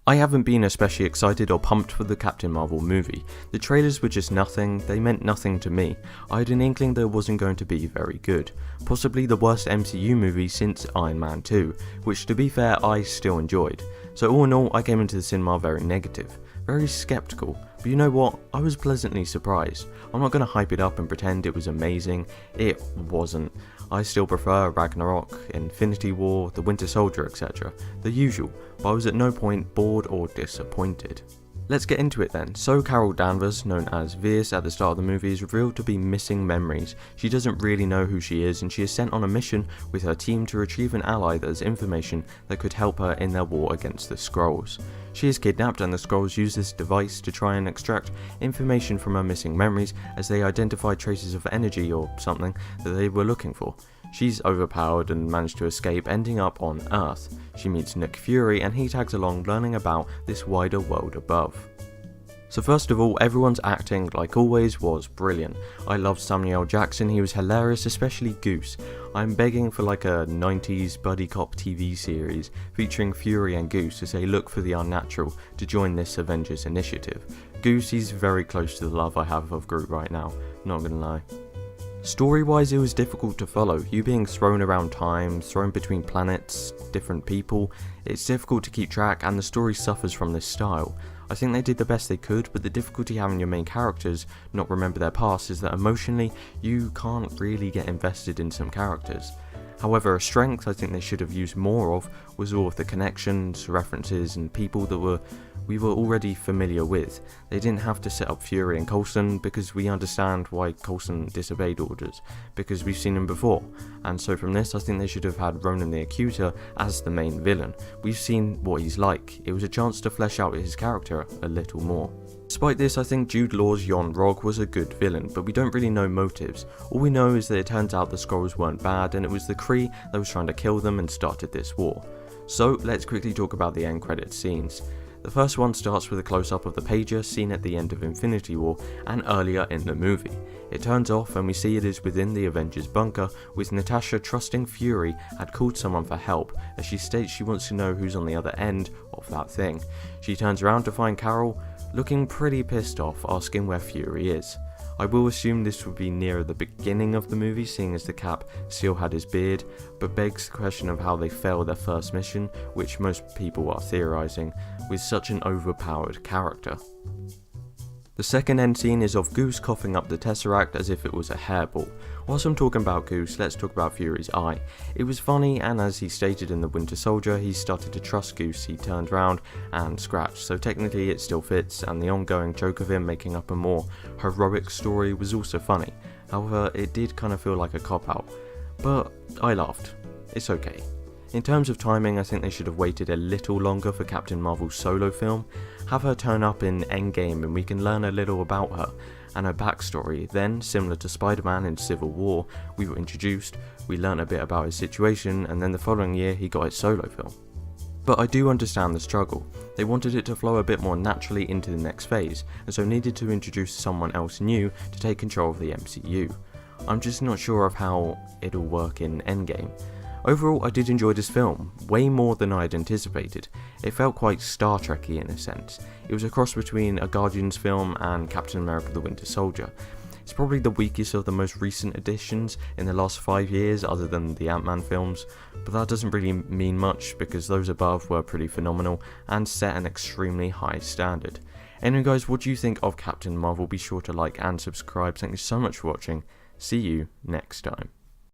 I haven't been especially excited or pumped for the Captain Marvel movie. The trailers were just nothing, they meant nothing to me. I had an inkling that it wasn't going to be very good. Possibly the worst MCU movie since Iron Man 2, which to be fair I still enjoyed. So all in all I came into the cinema very negative, very skeptical, but you know what, I was pleasantly surprised. I'm not going to hype it up and pretend it was amazing, it wasn't. I still prefer Ragnarok, Infinity War, The Winter Soldier, etc. The usual, but I was at no point bored or disappointed. Let's get into it then. So Carol Danvers, known as Vers at the start of the movie, is revealed to be missing memories. She doesn't really know who she is, and she is sent on a mission with her team to retrieve an ally that has information that could help her in their war against the Skrulls. She is kidnapped and the Skrulls use this device to try and extract information from her missing memories as they identify traces of energy or something that they were looking for. She's overpowered and managed to escape, ending up on Earth. She meets Nick Fury and he tags along, learning about this wider world above. So first of all, everyone's acting, like always, was brilliant. I loved Samuel L. Jackson, he was hilarious, especially Goose. I'm begging for like a 90s buddy cop TV series featuring Fury and Goose as they look for the unnatural to join this Avengers initiative. Goose, he's very close to the love I have of Groot right now, not gonna lie. Story-wise, it was difficult to follow. You being thrown around time, thrown between planets, different people, it's difficult to keep track and the story suffers from this style. I think they did the best they could, but the difficulty having your main characters not remember their past is that emotionally, you can't really get invested in some characters. However, a strength I think they should have used more of was all of the connections, references and people that we were already familiar with. They didn't have to set up Fury and Coulson because we understand why Coulson disobeyed orders, because we've seen him before. And so from this I think they should have had Ronan the Accuser as the main villain. We've seen what he's like. It was a chance to flesh out his character a little more. Despite this, I think Jude Law's Yon-Rogg was a good villain, but we don't really know motives. All we know is that it turns out the Skrulls weren't bad and it was the Kree that was trying to kill them and started this war. So let's quickly talk about the end credits scenes. The first one starts with a close-up of the pager seen at the end of Infinity War and earlier in the movie. It turns off and we see it is within the Avengers bunker, with Natasha trusting Fury had called someone for help as she states she wants to know who's on the other end of that thing. She turns around to find Carol looking pretty pissed off, asking where Fury is. I will assume this would be near the beginning of the movie, seeing as the Cap still had his beard, but begs the question of how they failed their first mission, which most people are theorising, with such an overpowered character. The second end scene is of Goose coughing up the Tesseract as if it was a hairball. Whilst I'm talking about Goose, let's talk about Fury's eye. It was funny, and as he stated in The Winter Soldier, he started to trust Goose. He turned round and scratched, so technically it still fits, and the ongoing joke of him making up a more heroic story was also funny. However, it did kind of feel like a cop-out, but I laughed. It's okay. In terms of timing, I think they should have waited a little longer for Captain Marvel's solo film. Have her turn up in Endgame and we can learn a little about her and her backstory. Then, similar to Spider-Man in Civil War, we were introduced, we learnt a bit about his situation, and then the following year he got his solo film. But I do understand the struggle. They wanted it to flow a bit more naturally into the next phase, and so needed to introduce someone else new to take control of the MCU. I'm just not sure of how it'll work in Endgame. Overall, I did enjoy this film, way more than I had anticipated. It felt quite Star Trek-y in a sense. It was a cross between a Guardians film and Captain America the Winter Soldier. It's probably the weakest of the most recent additions in the last 5 years other than the Ant-Man films, but that doesn't really mean much because those above were pretty phenomenal and set an extremely high standard. Anyway guys, what do you think of Captain Marvel? Be sure to like and subscribe. Thank you so much for watching. See you next time.